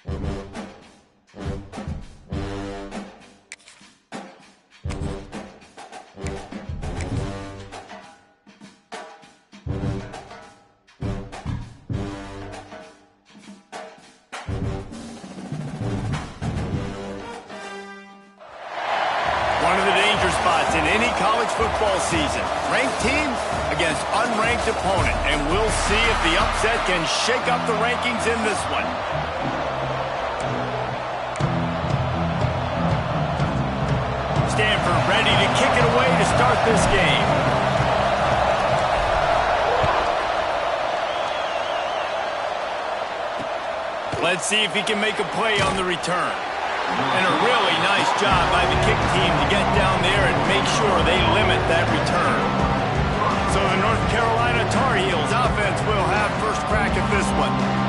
One of the danger spots in any college football season. Ranked team against unranked opponent. And we'll see if the upset can shake up the rankings in this one. Stanford ready to kick it away to start this game. Let's see if he can make a play on the return. And a really nice job by the kick team to get down there and make sure they limit that return. So the North Carolina Tar Heels offense will have first crack at this one.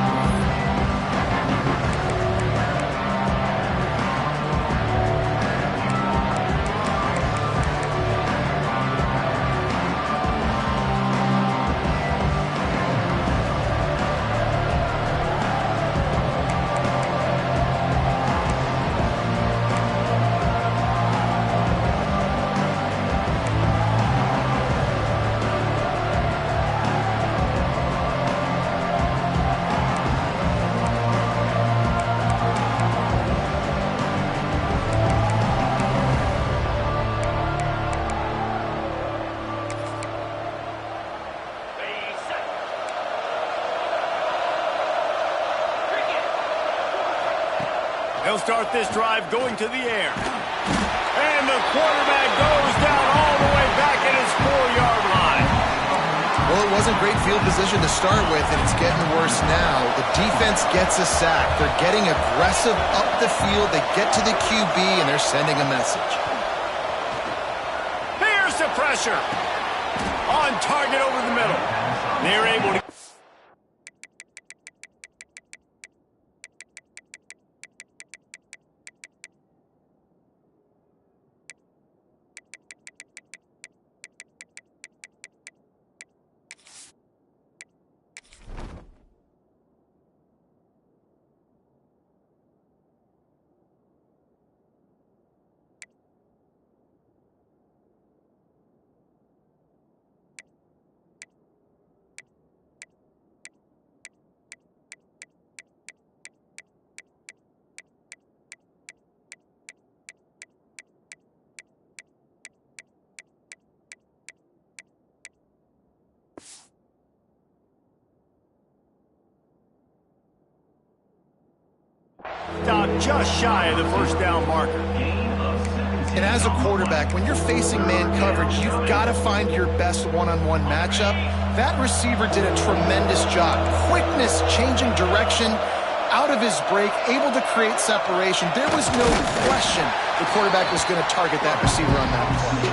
He'll start this drive going to the air. And the quarterback goes down all the way back at his 4-yard line. Well, it wasn't great field position to start with, and it's getting worse now. The defense gets a sack. They're getting aggressive up the field. They get to the QB, and they're sending a message. Here's the pressure. On target over the middle. They're able to... Stop just shy of the first down marker. And as a quarterback, when you're facing man coverage, you've got to find your best one-on-one matchup. That receiver did a tremendous job. Quickness, changing direction, out of his break, able to create separation. There was no question the quarterback was going to target that receiver on that play.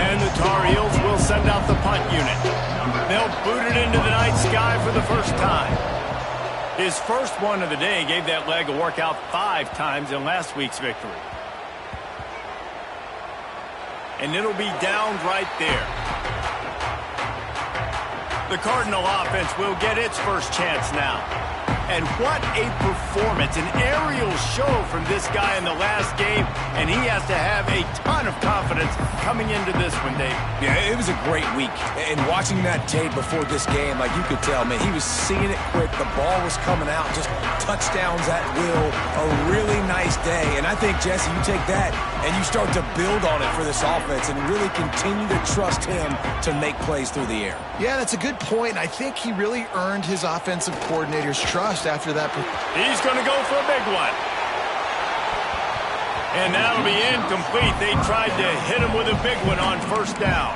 And the Tar Heels will send out the punt unit. They'll boot it into the night sky for the first time. His first one of the day gave that leg a workout 5 times in last week's victory. And it'll be down right there. The Cardinal offense will get its first chance now. And what a performance, an aerial show from this guy in the last game, and he has to have a ton of confidence coming into this one, Dave. Yeah, it was a great week. And watching that tape before this game, like you could tell, man, he was seeing it quick. The ball was coming out, just touchdowns at will. A really nice day. And I think, Jesse, you take that and you start to build on it for this offense and really continue to trust him to make plays through the air. Yeah, that's a good point. I think he really earned his offensive coordinator's trust after that. He's going to go for a big one. And that'll be incomplete. They tried to hit him with a big one on first down.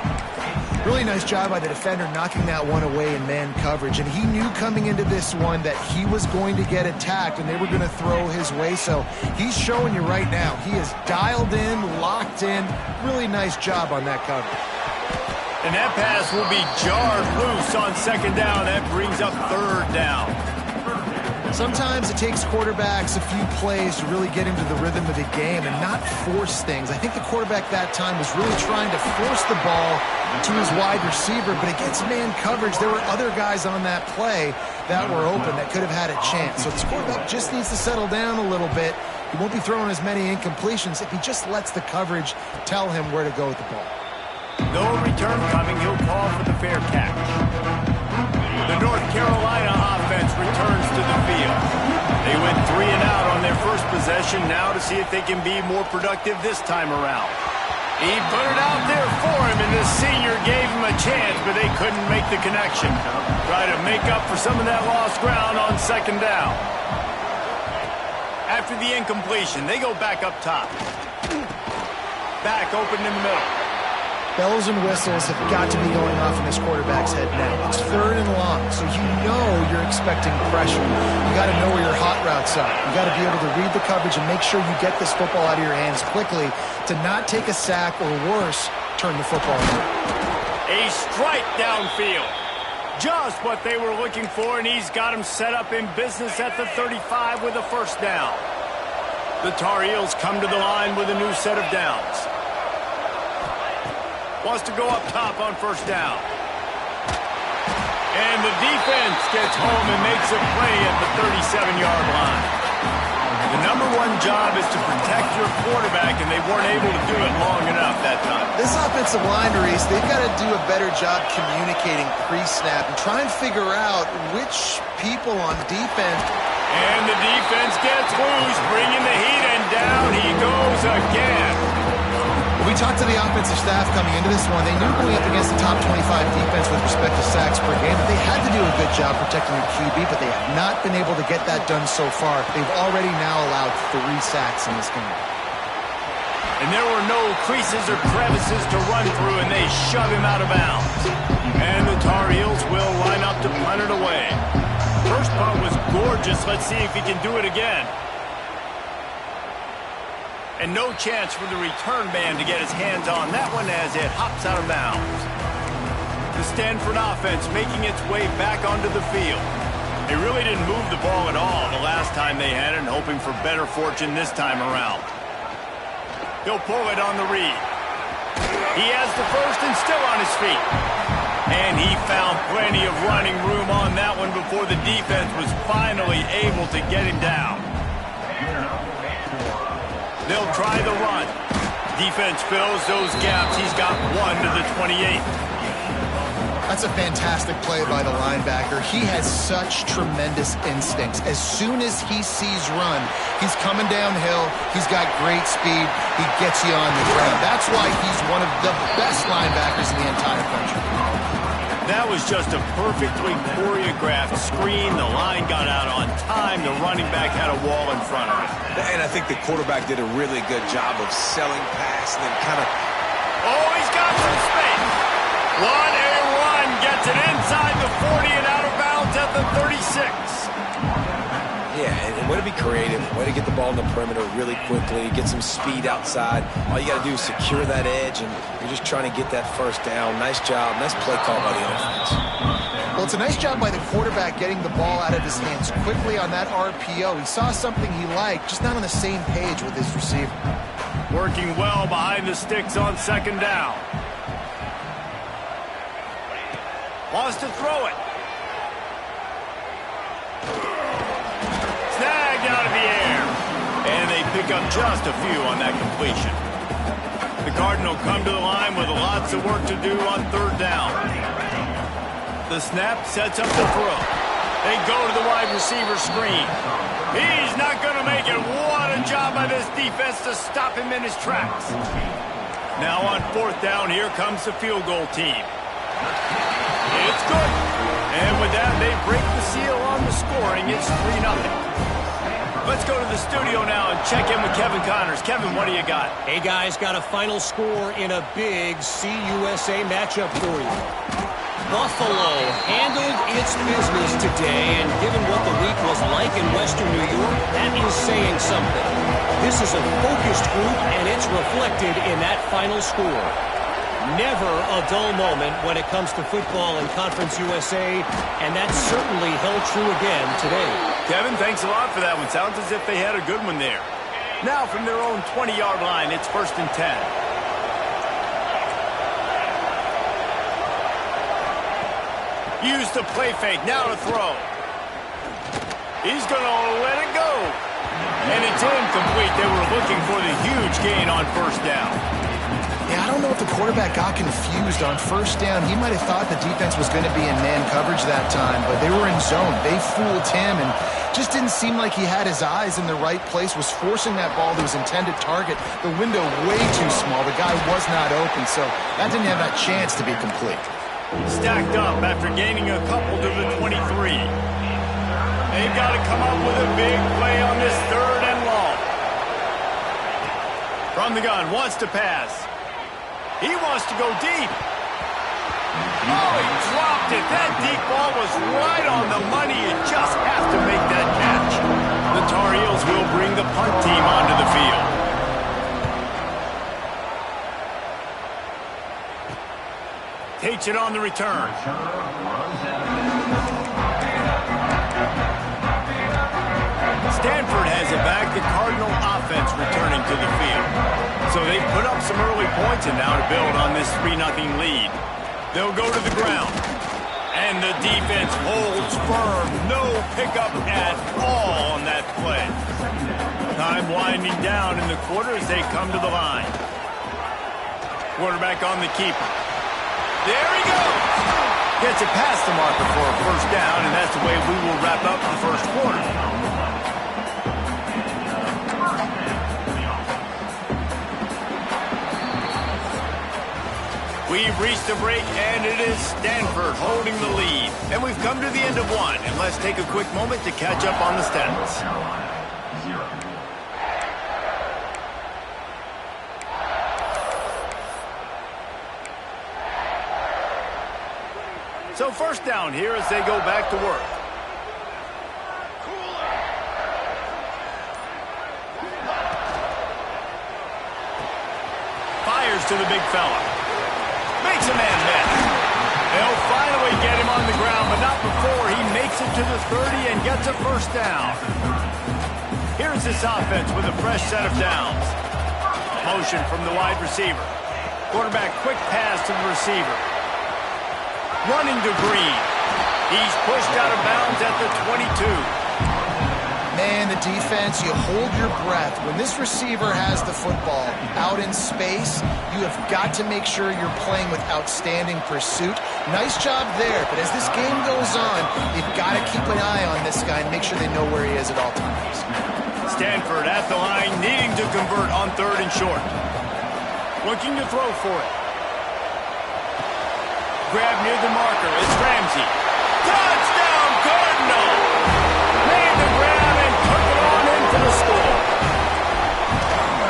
Really nice job by the defender knocking that one away in man coverage. And he knew coming into this one that he was going to get attacked and they were going to throw his way. So he's showing you right now. He is dialed in, locked in. Really nice job on that coverage. And that pass will be jarred loose on second down. That brings up third down. Sometimes it takes quarterbacks a few plays to really get into the rhythm of the game and not force things. I think the quarterback that time was really trying to force the ball to his wide receiver, but against man coverage, there were other guys on that play that were open that could have had a chance. So this quarterback just needs to settle down a little bit. He won't be throwing as many incompletions if he just lets the coverage tell him where to go with the ball. No return coming. He'll call for the fair catch. The North Carolina offense returns to the field. They went 3 and out on their first possession, now to see if they can be more productive this time around. He put it out there for him, and the senior gave him a chance, but they couldn't make the connection. Try to make up for some of that lost ground on second down. After the incompletion, they go back up top. Back open in the middle. Bells and whistles have got to be going off in this quarterback's head now. It's 3rd and long, so you know you're expecting pressure. You got to know where your hot routes are. You got to be able to read the coverage and make sure you get this football out of your hands quickly to not take a sack or worse, turn the football over. A strike downfield. Just what they were looking for, and he's got him set up in business at the 35 with a first down. The Tar Heels come to the line with a new set of downs. Wants to go up top on first down. And the defense gets home and makes a play at the 37-yard line. The #1 job is to protect your quarterback, and they weren't able to do it long enough that time. This offensive line, Reese, they've got to do a better job communicating pre-snap and try and figure out which people on defense. And the defense gets loose, bringing the heat, and down he goes again. We talked to the offensive staff coming into this one. They knew going up against the top 25 defense with respect to sacks per game that they had to do a good job protecting the QB, but they have not been able to get that done so far. They've already now allowed 3 sacks in this game. And there were no creases or crevices to run through, and they shove him out of bounds. And the Tar Heels will line up to punt it away. First punt was gorgeous. Let's see if he can do it again. And no chance for the return man to get his hands on that one as it hops out of bounds. The Stanford offense making its way back onto the field. They really didn't move the ball at all the last time they had it, and hoping for better fortune this time around. He'll pull it on the read. He has the first and still on his feet. And he found plenty of running room on that one before the defense was finally able to get him down. They'll try the run. Defense fills those gaps. He's got 1 to the 28. That's a fantastic play by the linebacker. He has such tremendous instincts. As soon as he sees run, he's coming downhill. He's got great speed. He gets you on the ground. That's why he's one of the best linebackers in the entire country. That was just a perfectly choreographed screen. The line got out on time. The running back had a wall in front of him. And I think the quarterback did a really good job of selling past and then kind of... Oh, he's got some space. 1-A-1 gets it inside the 40 and out of bounds at the 36. Yeah, and way to be creative, way to get the ball in the perimeter really quickly, get some speed outside. All you got to do is secure that edge, and you're just trying to get that first down. Nice job, nice play call by the offense. Well, it's a nice job by the quarterback getting the ball out of his hands quickly on that RPO. He saw something he liked, just not on the same page with his receiver. Working well behind the sticks on second down. Wants to throw it. Snagged out of the air. And they pick up just a few on that completion. The Cardinal come to the line with lots of work to do on third down. The snap sets up the throw. They go to the wide receiver screen. He's not going to make it. What a job by this defense to stop him in his tracks. Now on fourth down, here comes the field goal team. It's good. And with that, they break the seal on the scoring. It's 3-0. Let's go to the studio now and check in with Kevin Connors. Kevin, what do you got? Hey, guys, got a final score in a big CUSA matchup for you. Buffalo handled its business today, and given what the week was like in Western New York, that is saying something. This is a focused group, and it's reflected in that final score. Never a dull moment when it comes to football in Conference USA, and that certainly held true again today. Kevin, thanks a lot for that one. Sounds as if they had a good one there. Now from their own 20-yard line, it's 1st and 10. Use the play fake, now to throw. He's going to let it go. And it's incomplete. They were looking for the huge gain on 1st down. Yeah, I don't know if the quarterback got confused on 1st down. He might have thought the defense was going to be in man coverage that time, but they were in zone. They fooled him and just didn't seem like he had his eyes in the right place, was forcing that ball to his intended target. The window way too small. The guy was not open, so that didn't have that chance to be complete. Stacked up after gaining a couple to the 23. They've got to come up with a big play on this 3rd and long. From the gun, wants to pass. He wants to go deep. Oh, he dropped it. That deep ball was right on the money. You just have to make that catch. The Tar Heels will bring the punt team onto the field. Takes it on the return. Stanford has it back. The Cardinal offense returning to the field. So they put up some early points and now to build on this 3-0 lead. They'll go to the ground. And the defense holds firm. No pickup at all on that play. Time winding down in the quarter as they come to the line. Quarterback on the keeper. There he goes. Gets it past the marker for a 1st down, and that's the way we will wrap up the 1st quarter. We've reached the break, and it is Stanford holding the lead. And we've come to the end of one, and let's take a quick moment to catch up on the stats. So 1st down here as they go back to work. Fires to the big fella. Makes a man miss. They'll finally get him on the ground, but not before he makes it to the 30 and gets a 1st down. Here's this offense with a fresh set of downs. Motion from the wide receiver. Quarterback quick pass to the receiver. Running to Green. He's pushed out of bounds at the 22. Man, the defense, you hold your breath. When this receiver has the football out in space, you have got to make sure you're playing with outstanding pursuit. Nice job there, but as this game goes on, you've got to keep an eye on this guy and make sure they know where he is at all times. Stanford at the line, needing to convert on 3rd and short. Looking to throw for it. Grab near the marker. It's Ramsey. Touchdown, Cardinal! Made the grab and took it on in for the score.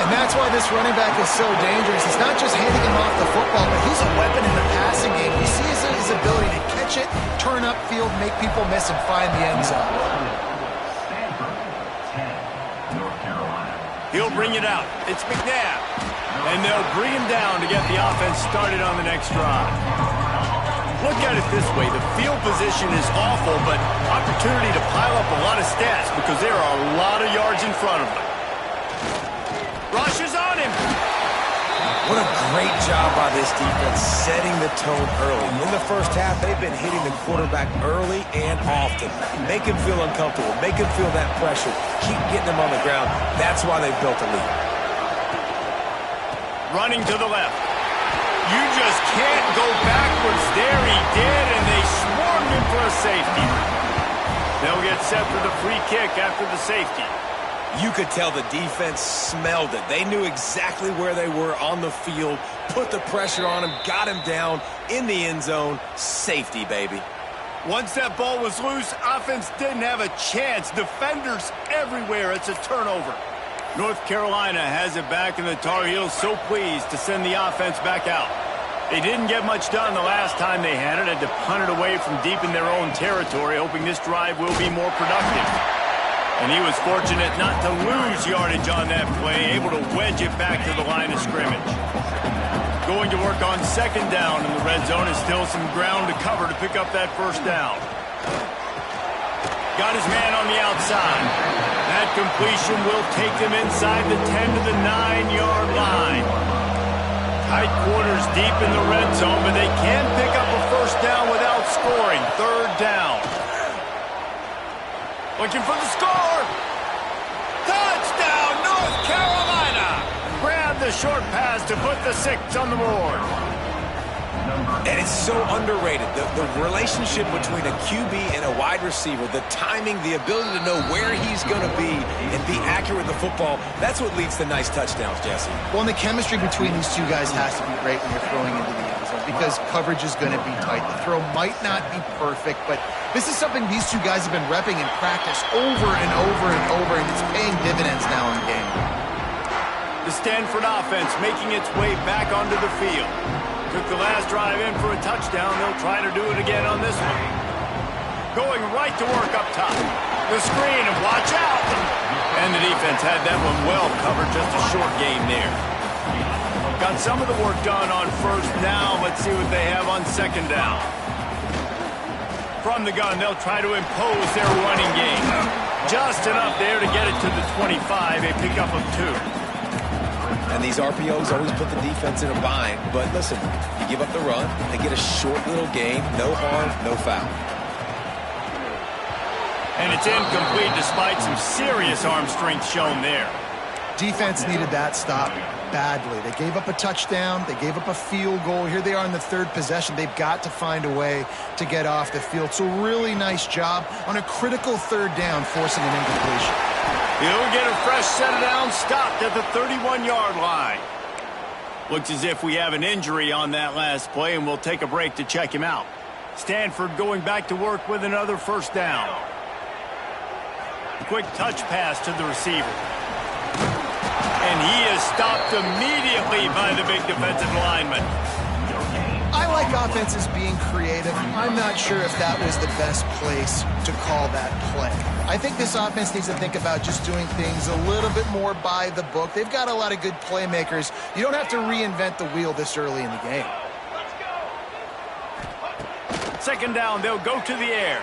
And that's why this running back is so dangerous. It's not just handing him off the football, but he's a weapon in the passing game. You see his ability to catch it, turn upfield, make people miss, and find the end zone. He'll bring it out. It's McNabb. And they'll bring him down to get the offense started on the next drive. Look at it this way. The field position is awful, but opportunity to pile up a lot of stats because there are a lot of yards in front of them. Rush is on him. What a great job by this defense setting the tone early. In the 1st half, they've been hitting the quarterback early and often. Make him feel uncomfortable. Make him feel that pressure. Keep getting him on the ground. That's why they've built a lead. Running to the left. You just can't go backwards. There he did, and they swarmed him for a safety. They'll get set for the free kick after the safety. You could tell the defense smelled it. They knew exactly where they were on the field, put the pressure on him, got him down in the end zone. Safety, baby. Once that ball was loose, offense didn't have a chance. Defenders everywhere. It's a turnover. North Carolina has it back, and the Tar Heels so pleased to send the offense back out. They didn't get much done the last time they had it. Had to punt it away from deep in their own territory, hoping this drive will be more productive. And he was fortunate not to lose yardage on that play, able to wedge it back to the line of scrimmage. Going to work on second down in the red zone. Is still some ground to cover to pick up that first down. Got his man on the outside. That completion will take them inside the 10 to the 9-yard line. Tight quarters deep in the red zone, but they can pick up a first down without scoring. Third down. Looking for the score. Touchdown, North Carolina. Grab the short pass to put the 6 on the board. And it's so underrated. The relationship between a QB and a wide receiver, the timing, the ability to know where he's going to be and be accurate with the football, that's what leads to nice touchdowns, Jesse. Well, and the chemistry between these two guys has to be great when you're throwing into the end zone because coverage is going to be tight. The throw might not be perfect, but this is something these two guys have been repping in practice over and over and over, and it's paying dividends now in the game. The Stanford offense making its way back onto the field. Took the last drive in for a touchdown. They'll try to do it again on this one. Going right to work up top. The screen, and watch out! And the defense had that one well covered. Just a short game there. Got some of the work done on first down. Let's see what they have on second down. From the gun, they'll try to impose their running game. Just enough there to get it to the 25. A pickup of 2. And these RPOs always put the defense in a bind. But listen, you give up the run, they get a short little gain, no harm, no foul. And it's incomplete despite some serious arm strength shown there. Defense needed that stop badly. They gave up a touchdown. They gave up a field goal. Here they are in the third possession. They've got to find a way to get off the field. So really nice job on a critical third down, forcing an incompletion. He'll get a fresh set of downs stopped at the 31-yard line. Looks as if we have an injury on that last play, and we'll take a break to check him out. Stanford going back to work with another first down. Quick touch pass to the receiver. And he is stopped immediately by the big defensive lineman. I like offenses being creative. I'm not sure if that was the best place to call that play. I think this offense needs to think about just doing things a little bit more by the book. They've got a lot of good playmakers. You don't have to reinvent the wheel this early in the game. Second down, they'll go to the air.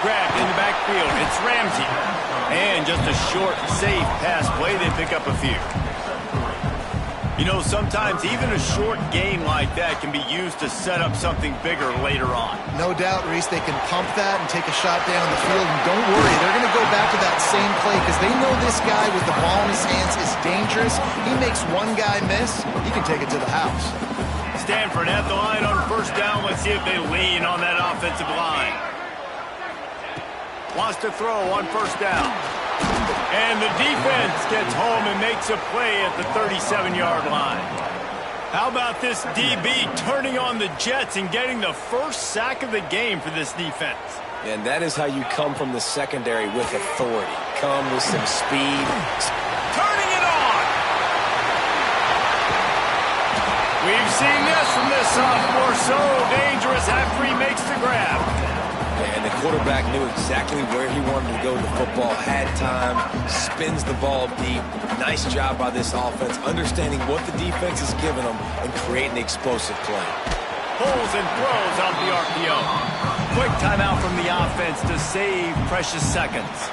Grabbed in the backfield. It's Ramsey. And just a short, safe pass play. They pick up a few. You know, sometimes even a short gain like that can be used to set up something bigger later on. No doubt, Reese, they can pump that and take a shot down the field. And don't worry, they're going to go back to that same play because they know this guy with the ball in his hands is dangerous. He makes one guy miss, he can take it to the house. Stanford at the line on first down. Let's see if they lean on that offensive line. Wants to throw on first down. And the defense gets home and makes a play at the 37-yard line. How about this DB turning on the Jets and getting the first sack of the game for this defense? And that is how you come from the secondary with authority. Come with some speed. Turning it on! We've seen this from this sophomore. So dangerous after he makes the grab. And the quarterback knew exactly where he wanted to go with the football, had time, spins the ball deep. Nice job by this offense, understanding what the defense is giving them and creating the explosive play. Pulls and throws out the RPO. Quick timeout from the offense to save precious seconds.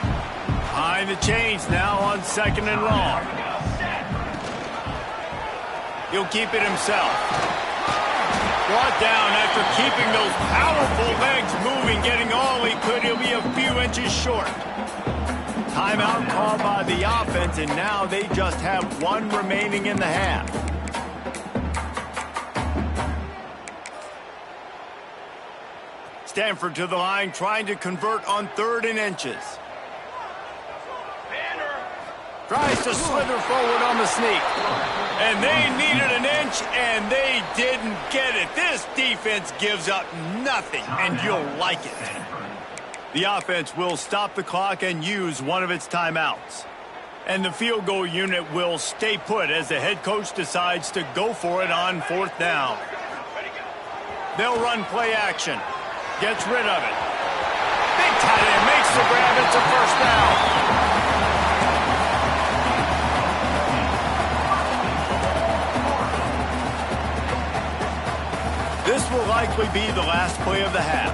Behind the chains now on second and long. He'll keep it himself. Brought down after keeping those powerful legs moving, getting all he could. He'll be a few inches short. Timeout called by the offense, and now they just have one remaining in the half. Stanford to the line, trying to convert on 3rd and inches. Tries to slither forward on the sneak. And they needed an inch, and they didn't get it. This defense gives up nothing, and you'll like it. The offense will stop the clock and use one of its timeouts. And the field goal unit will stay put as the head coach decides to go for it on 4th down. They'll run play action. Gets rid of it. Big tight end makes the grab. It's a first down. This will likely be the last play of the half.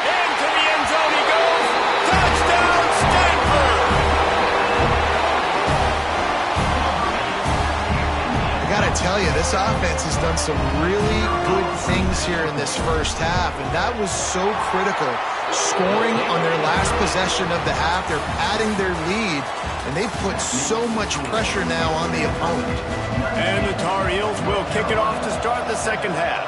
Into the end zone he goes. Touchdown, Stanford! I gotta tell you, this offense has done some really good things here in this first half, and that was so critical. Scoring on their last possession of the half, they're padding their lead, and they've put so much pressure now on the opponent. And the Tar Heels will kick it off to start the second half.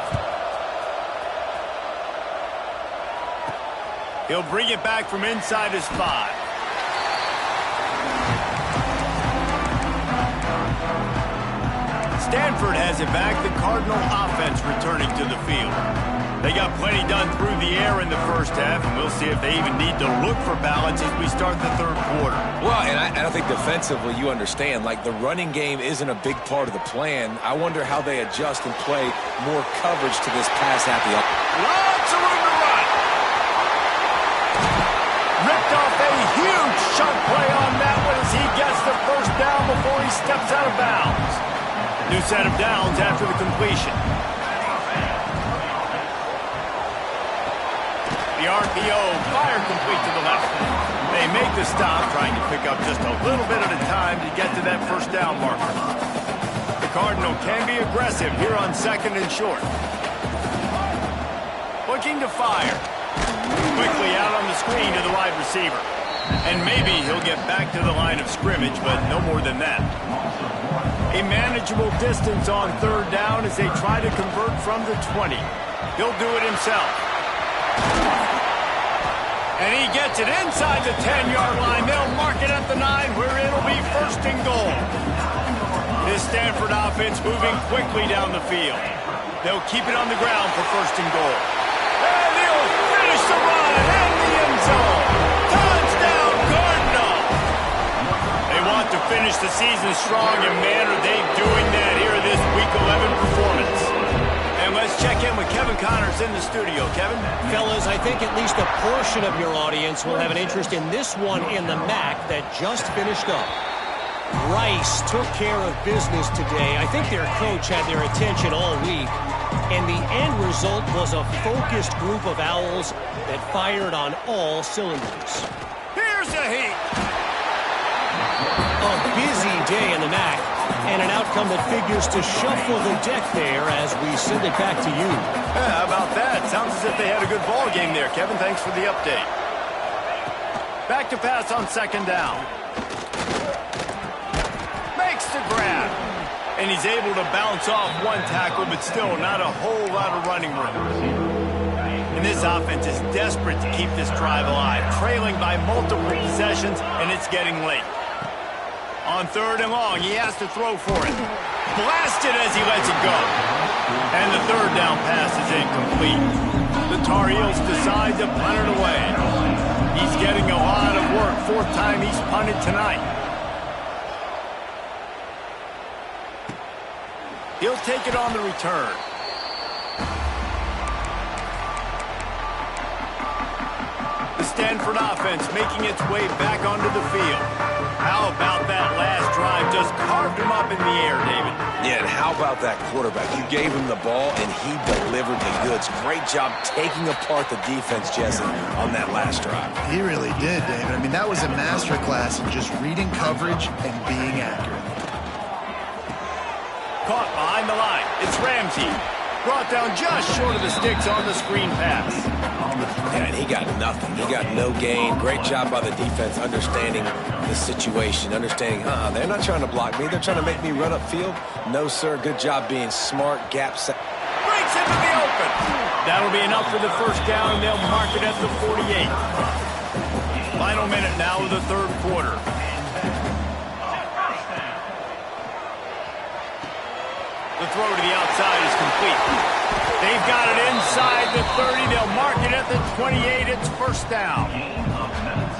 He'll bring it back from inside his 5. Stanford has it back. The Cardinal offense returning to the field. They got plenty done through the air in the first half, and we'll see if they even need to look for balance as we start the third quarter. Well, and I think defensively, you understand, like the running game isn't a big part of the plan. I wonder how they adjust and play more coverage to this pass-happy offense. Lots of room to run. Ripped off a huge shot play on that one as he gets the first down before he steps out of bounds. New set of downs after the completion. The RPO, fire complete to the left. They make the stop, trying to pick up just a little bit at a time to get to that first down marker. The Cardinal can be aggressive here on second and short. Looking to fire. Quickly out on the screen to the wide receiver. And maybe he'll get back to the line of scrimmage, but no more than that. A manageable distance on third down as they try to convert from the 20. He'll do it himself. And he gets it inside the 10-yard line. They'll mark it at the 9 where it'll be first and goal. This Stanford offense moving quickly down the field. They'll keep it on the ground for first and goal. And they'll finish the run and the end zone. Touchdown, Cardinal! They want to finish the season strong, and man, are they doing that here in this Week 11 performance. And let's check in with Kevin Connors in the studio. Kevin? Fellas, I think at least a portion of your audience will have an interest in this one in the MAC that just finished up. Rice took care of business today. I think their coach had their attention all week. And the end result was a focused group of Owls that fired on all cylinders. Here's the heat. A busy day in the MAC, and an outcome that figures to shuffle the deck there as we send it back to you. How about that? Sounds as if they had a good ball game there, Kevin. Thanks for the update. Back to pass on second down. Makes the grab. And he's able to bounce off one tackle, but still not a whole lot of running room. And this offense is desperate to keep this drive alive, trailing by multiple possessions, and it's getting late. On third and long, he has to throw for it. Blasted as he lets it go. And the third down pass is incomplete. The Tar Heels decide to punt it away. He's getting a lot of work. Fourth time he's punted tonight. He'll take it on the return. The Stanford offense making its way back onto the field. How about that last drive? Just carved him up in the air, David. Yeah, and how about that quarterback? You gave him the ball, and he delivered the goods. Great job taking apart the defense, Jesse, on that last drive. He really did, David. I mean, that was a masterclass in just reading coverage and being accurate. Caught behind the line. It's Ramsey. Brought down just short of the sticks on the screen pass. Yeah, and he got nothing. He got no gain. Great job by the defense understanding the situation, understanding, they're not trying to block me. They're trying to make me run upfield. No, sir. Good job being smart. Gap set. Breaks into the open. That'll be enough for the first down, and they'll mark it at the 48. Final minute now of the third quarter. The throw to the outside is complete. They've got it inside the 30. They'll mark it at the 28. It's first down.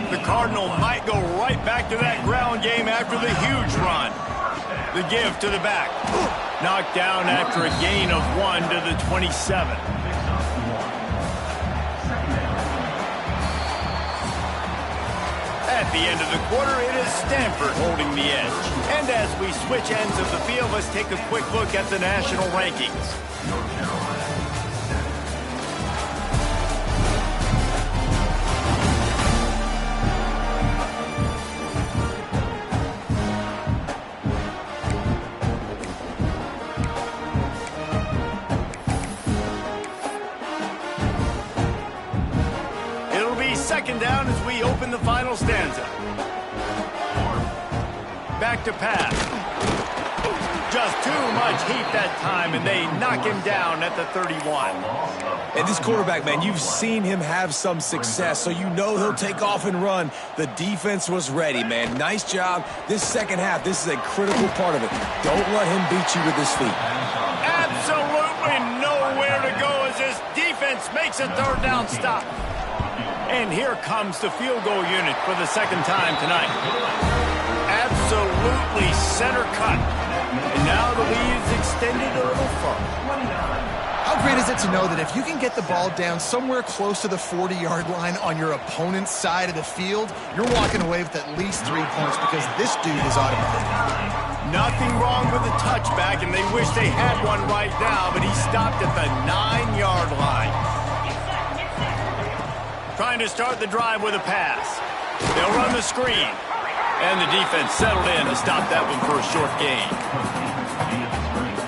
The Cardinal might go right back to that ground game after the huge run. The give to the back. Knocked down after a gain of 1 to the 27. At the end of the quarter, it is Stanford holding the edge. And as we switch ends of the field, let's take a quick look at the national rankings. Second down as we open the final stanza. Back to pass. Just too much heat that time, and they knock him down at the 31. And this quarterback, man, you've seen him have some success, so you know he'll take off and run. The defense was ready, man. Nice job. This second half, this is a critical part of it. Don't let him beat you with his feet. Absolutely nowhere to go as this defense makes a third down stop. And here comes the field goal unit for the second time tonight. Absolutely center cut. And now the lead is extended a little further. How great is it to know that if you can get the ball down somewhere close to the 40-yard line on your opponent's side of the field, you're walking away with at least 3 points because this dude is automatic. Nothing wrong with the touchback, and they wish they had one right now, but he stopped at the 9-yard line. Trying to start the drive with a pass. They'll run the screen. And the defense settled in to stop that one for a short gain.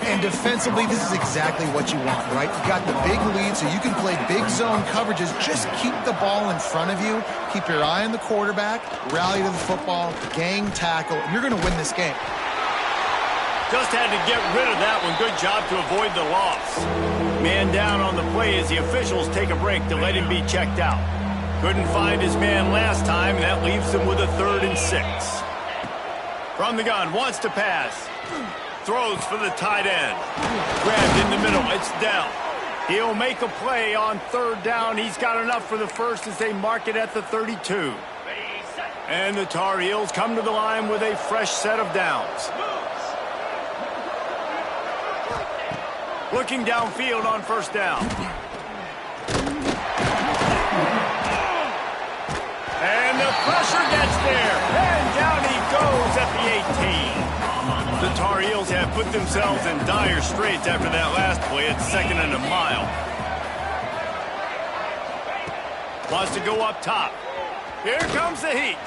And defensively, this is exactly what you want, right? You got the big lead, so you can play big zone coverages. Just keep the ball in front of you. Keep your eye on the quarterback. Rally to the football. Gang tackle. You're going to win this game. Just had to get rid of that one. Good job to avoid the loss. Man down on the play as the officials take a break to let him be checked out. Couldn't find his man last time, and that leaves him with a 3rd and 6. From the gun, wants to pass. Throws for the tight end. Grabbed in the middle, it's Dell. He'll make a play on 3rd down. He's got enough for the first as they mark it at the 32. And the Tar Heels come to the line with a fresh set of downs. Looking downfield on 1st down. And the pressure gets there. And down he goes at the 18. The Tar Heels have put themselves in dire straits after that last play at 2nd and a mile. Wants to go up top. Here comes the heat.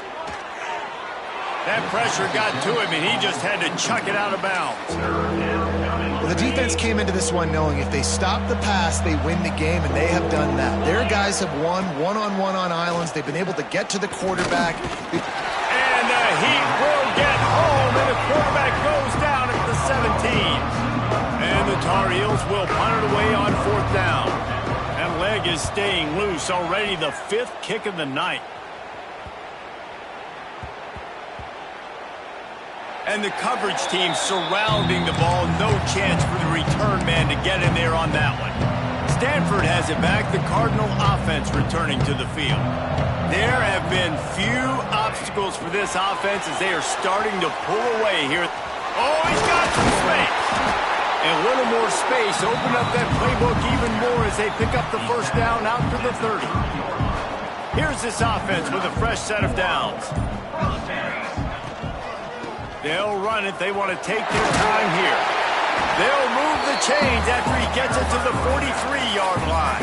That pressure got to him, and he just had to chuck it out of bounds. Well, the defense came into this one knowing if they stop the pass, they win the game, and they have done that. Their guys have won one-on-one on islands. They've been able to get to the quarterback. And the Heat will get home, and the quarterback goes down at the 17. And the Tar Heels will punt it away on 4th down. That leg is staying loose already, the 5th kick of the night. And the coverage team surrounding the ball. No chance for the return man to get in there on that one. Stanford has it back. The Cardinal offense returning to the field. There have been few obstacles for this offense as they are starting to pull away here. Oh, he's got some space. And a little more space. Open up that playbook even more as they pick up the 1st down out to the 30. Here's this offense with a fresh set of downs. They'll run it. They want to take their time here. They'll move the chains after he gets it to the 43-yard line.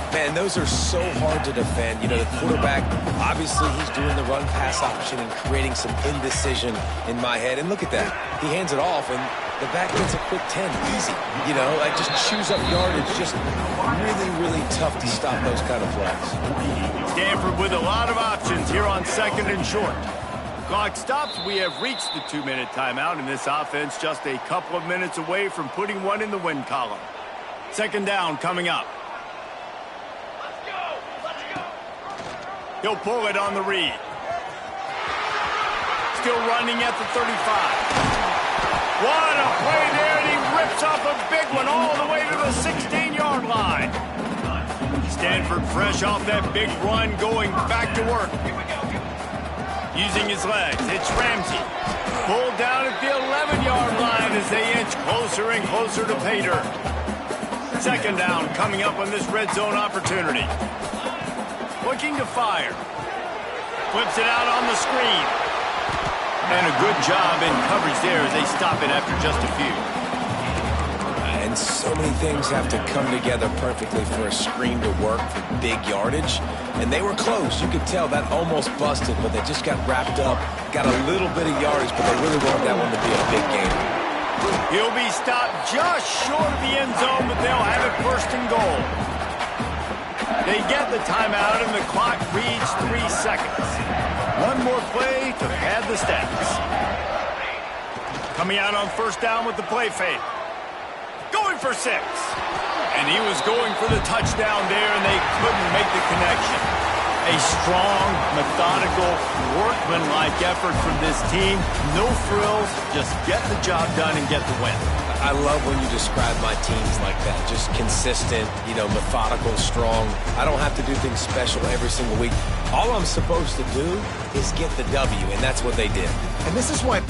Man, those are so hard to defend. You know, the quarterback, obviously he's doing the run-pass option and creating some indecision in my head. And look at that. He hands it off, and the back gets a quick 10. Easy. You know, like just chews up yardage. Just really, really tough to stop those kind of plays. Stanford with a lot of options here on 2nd and short. Clock stops. We have reached the 2-minute timeout, and this offense just a couple of minutes away from putting one in the win column. 2nd down coming up. He'll pull it on the read. Still running at the 35. What a play there, and he rips off a big one all the way to the 16-yard line. Stanford fresh off that big run, going back to work. Using his legs, it's Ramsey. Pulled down at the 11-yard line as they inch closer and closer to pay dirt. 2nd down coming up on this red zone opportunity. Looking to fire. Flips it out on the screen. And a good job in coverage there as they stop it after just a few. And so many things have to come together perfectly for a screen to work for big yardage. And they were close. You could tell that almost busted, but they just got wrapped up, got a little bit of yardage, but they really wanted that one to be a big game. He'll be stopped just short of the end zone, but they'll have it first and goal. They get the timeout, and the clock reads 3 seconds. One more play to pad the stats. Coming out on first down with the play fake. Going for 6. And he was going for the touchdown there, and they couldn't make the connection. A strong, methodical, workmanlike effort from this team. No frills, just get the job done and get the win. I love when you describe my teams like that. Just consistent, methodical, strong. I don't have to do things special every single week. All I'm supposed to do is get the W, and that's what they did. And this is why